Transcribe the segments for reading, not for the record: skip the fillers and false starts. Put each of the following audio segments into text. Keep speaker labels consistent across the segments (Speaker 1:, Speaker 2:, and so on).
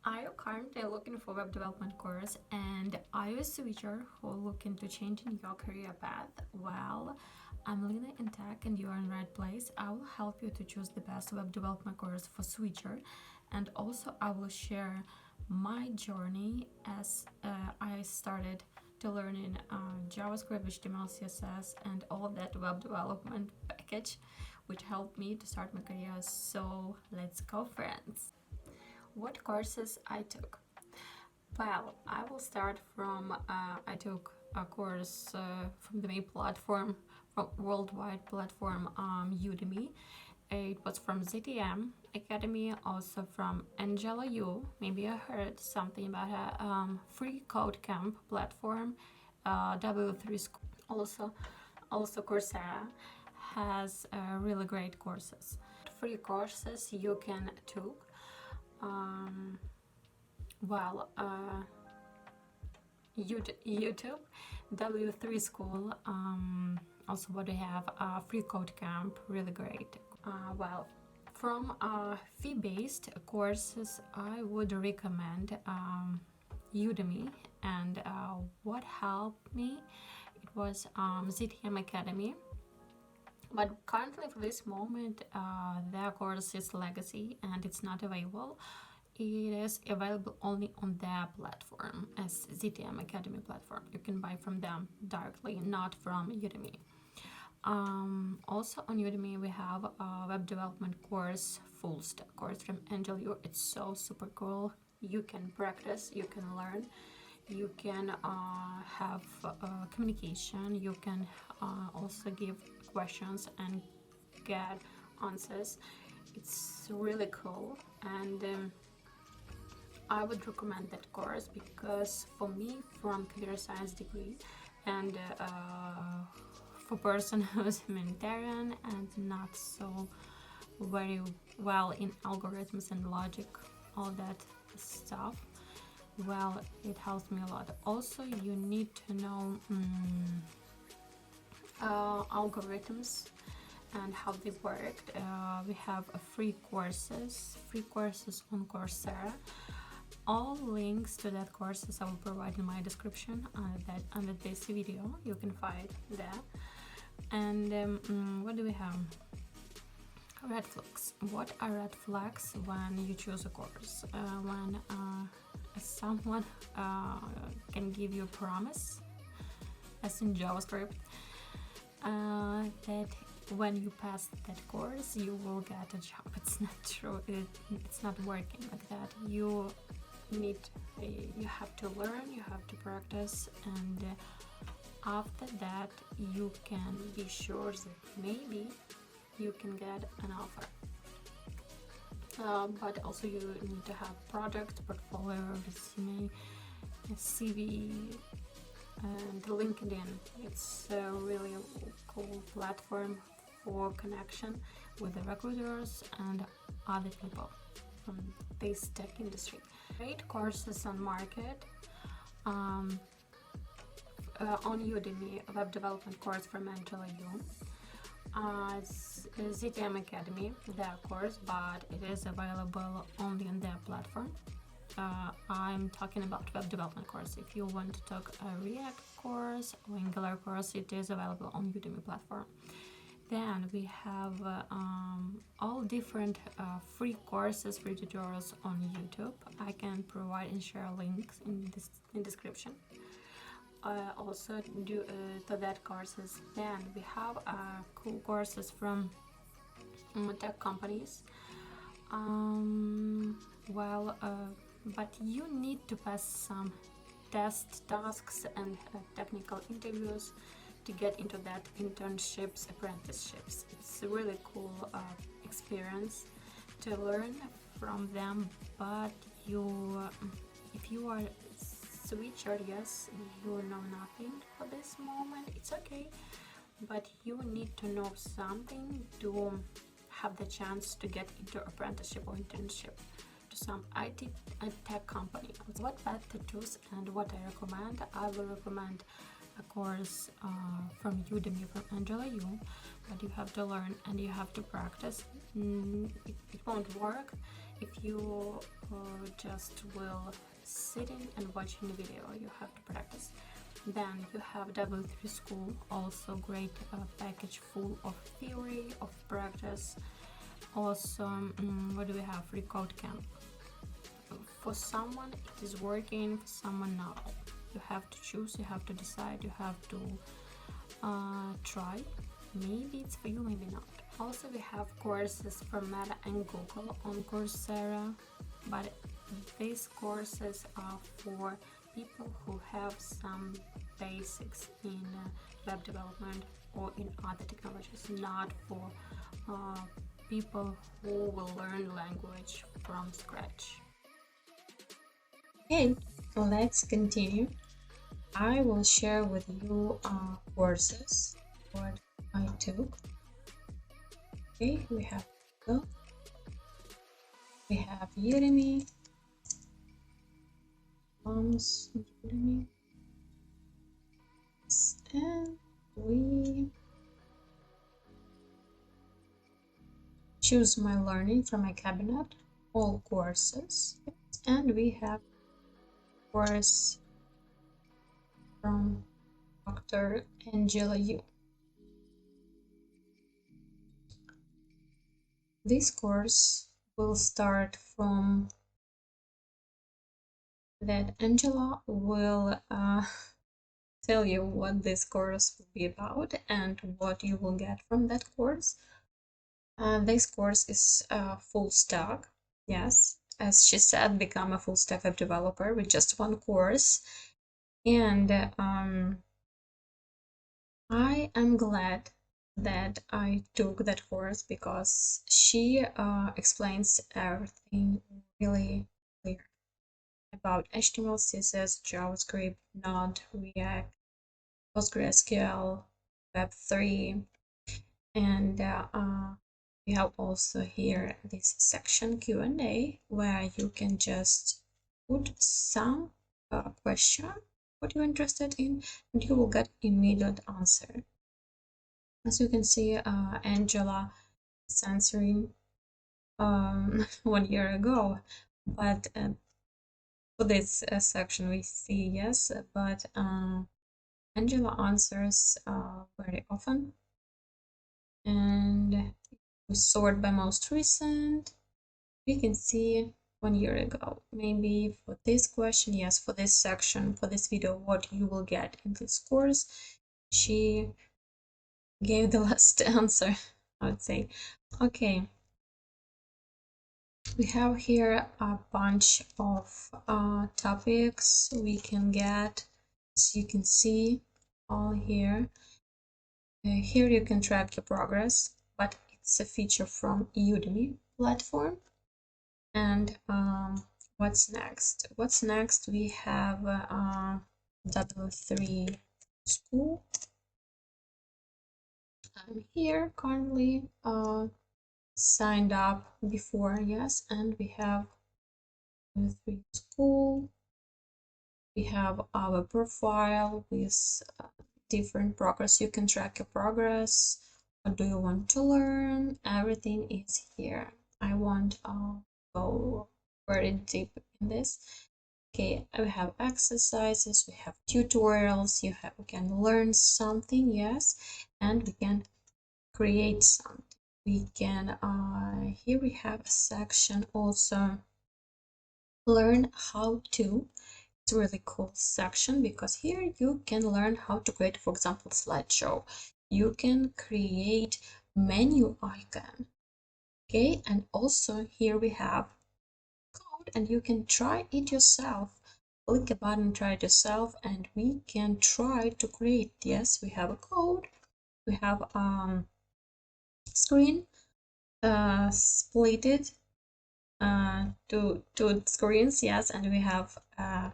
Speaker 1: Are you currently looking for web development course and are you a switcher who looking to changing your career path? Well, I'm Lina in Tech and you are in the right place. I will help you to choose the best web development course for switcher, and also I will share my journey as I started to learn in JavaScript, HTML, CSS, and all of that web development package, which helped me to start my career. So let's go, friends. What courses I took? Well, I will start from I took a course from the main platform, from worldwide platform, Udemy. It was from ZTM Academy, also from Angela Yu. Maybe I heard something about a free code camp platform, W3 School. Also Coursera has really great courses. Free courses you can take. Well, YouTube, W3 School, also what they have, free code camp, really great. Well, from fee-based courses, I would recommend Udemy, and what helped me, it was ZTM Academy. But currently for this moment their course is legacy and it's not available. It is available only on their platform as ZTM Academy platform. You can buy from them directly, not from Udemy. Also on Udemy we have a web development course, full stack course from Angel Yu. It's so super cool. You can practice, you can learn, you can have communication, you can also give questions and get answers. It's really cool, and I would recommend that course because for me, from computer science degree, and for person who's humanitarian and not so very well in algorithms and logic, all that stuff, well, it helps me a lot. Also, you need to know algorithms and how they work. We have free courses on Coursera. All links to that courses I will provide in my description under this video. You can find there. And what do we have? Red flags. What are red flags when you choose a course? When someone can give you a promise, as in JavaScript, that when you pass that course you will get a job. It's not true. It's not working like that. You have to learn, you have to practice, and after that you can be sure that maybe you can get an offer. But also you need to have project, portfolio, resume, CV, and LinkedIn. It's a really cool platform for connection with the recruiters and other people from this tech industry. Great courses on market. On Udemy, a web development course from Angela Yu. ZTM Academy, their course, but it is available only on their platform. I'm talking about web development course. If you want to take a React course or Angular course, it is available on Udemy platform. Then we have all different free courses, free tutorials on YouTube. I can provide and share links in description. Also do to that courses. Then we have cool courses from tech companies. But you need to pass some test tasks and technical interviews to get into that internships, apprenticeships. It's a really cool experience to learn from them. But if you are switcher, yes, you know nothing for this moment, it's okay, but you need to know something to have the chance to get into apprenticeship or internship to some IT and tech company. What path to choose and what I recommend? I will recommend a course from Udemy from Angela Yu, but you have to learn and you have to practice. It won't work if you just will sitting and watching the video, you have to practice. Then you have W3 School, also great package full of theory, of practice. Also, what do we have? Recode Camp. For someone it is working, for someone not. You have to choose, you have to decide, you have to try. Maybe it's for you, maybe not. Also, we have courses from Meta and Google on Coursera, but these courses are for people who have some basics in web development or in other technologies, not for people who will learn language from scratch.
Speaker 2: Okay, let's continue. I will share with you courses what I took. Okay, we have Google, we have Udemy, Udemy, and we choose my learning from my cabinet, all courses, and we have course from Dr. Angela Yu. This course will start from that Angela will tell you what this course will be about and what you will get from that course. This course is full stack. Yes, as she said, become a full stack web developer with just one course. And I am glad that I took that course because she explains everything really clear about HTML, CSS, JavaScript, Node, React, PostgreSQL, Web3, and we have also here this section Q&A where you can just put some question what you're interested in and you will get immediate answer. As you can see, Angela is answering 1 year ago, but for this section we see yes, but Angela answers very often, and we sort by most recent. We can see 1 year ago. Maybe for this question, yes, for this section, for this video, what you will get in this course, she gave the last answer, I would say. Okay. We have here a bunch of topics we can get, as you can see all here. Here you can track your progress, but it's a feature from Udemy platform. And what's next? What's next? We have W3 School. I'm here currently signed up before, yes, and we have W3 School. We have our profile with different progress. You can track your progress. What do you want to learn? Everything is here. I won't go very deep in this. Okay, we have exercises, we have tutorials, we can learn something, yes, and we can create something. We can, here we have a section also, learn how to. It's a really cool section because here you can learn how to create, for example, slideshow. You can create menu icon, okay, and also here we have code and you can try it yourself. Click a button, try it yourself, and we can try to create. Yes, we have a code, we have screen split it to screens, yes, and we have a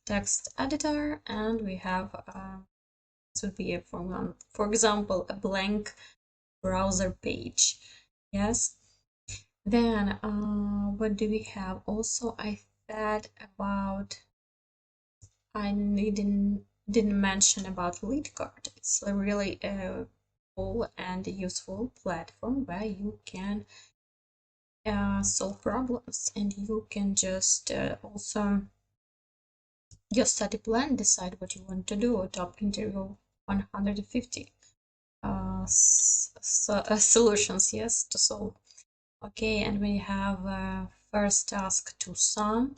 Speaker 2: text editor, and we have this would be for example a blank browser page. Yes, then what do we have? Also, I thought about, I didn't mention about lead card. It's a really cool and useful platform where you can solve problems, and you can just also your study plan, decide what you want to do. Top interview 150 solutions, yes, to solve. Okay, and we have first task to sum.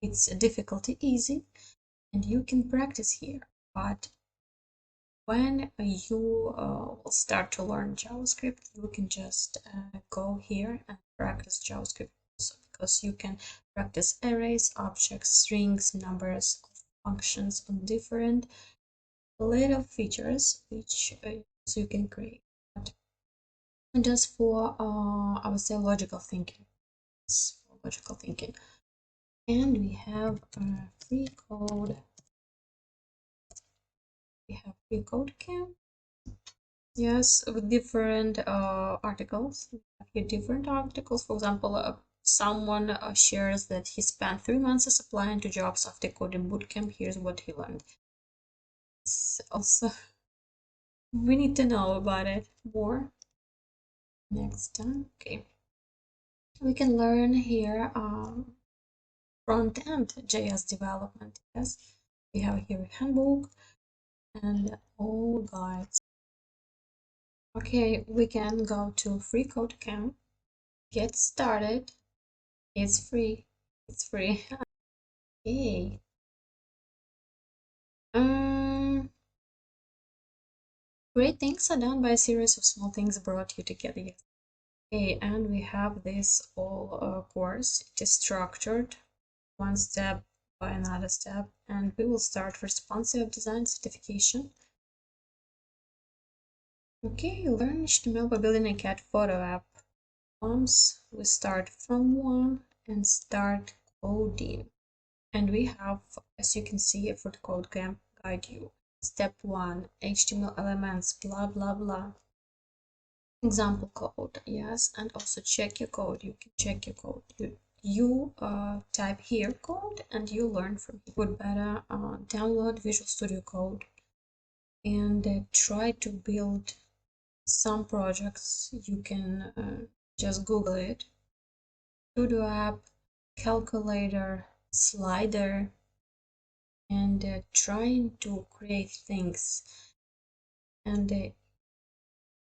Speaker 2: It's difficulty easy, and you can practice here. But when you will start to learn JavaScript, you can just go here and practice JavaScript also, because you can practice arrays, objects, strings, numbers, functions on different little features which so you can create. But just for I would say logical thinking. It's for logical thinking. And we have free code. We have free code camp. Yes, with different articles. We have here different articles. For example, someone shares that he spent 3 months applying to jobs after coding bootcamp. Here's what he learned. It's also we need to know about it more next time. Okay, we can learn here front-end JS development. Yes, we have here a handbook and all guides. Okay, we can go to free code camp, get started. It's free. It's free. Okay. Great things are done by a series of small things brought you together. Okay, and we have this whole course. It is structured one step by another step, and we will start responsive design certification. Okay, learn HTML by building a cat photo app. Once we start from one and start coding. And we have, as you can see, for the code camp guide you. Step 1, HTML elements, blah, blah, blah. Example code, yes, and also check your code. You can check your code. You type here code and you learn from it. Would better download Visual Studio Code and try to build some projects. You can just Google it. Studio app, calculator, slider, and trying to create things. And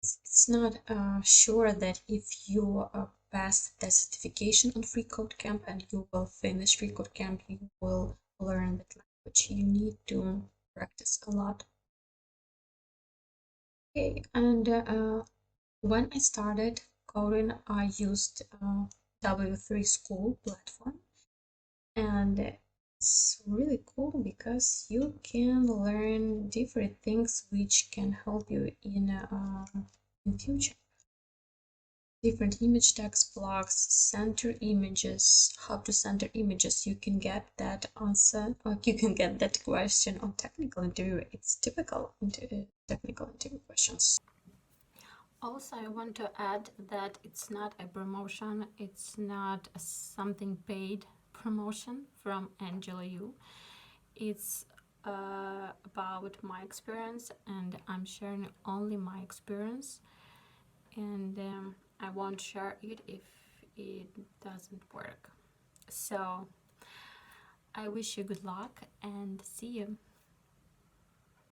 Speaker 2: it's not sure that if you pass the certification on Free Code Camp and you will finish Free Code Camp, you will learn that language. You need to practice a lot. Okay, and when I started coding, I used W3 School platform, and it's really cool because you can learn different things which can help you in future. Different image text blocks, center images, how to center images. You can get that answer, or you can get that question on technical interview. It's typical technical interview questions.
Speaker 1: Also, I want to add that it's not a promotion, it's not something paid promotion from Angela Yu. It's about my experience, and I'm sharing only my experience, and I won't share it if it doesn't work. So I wish you good luck and see you.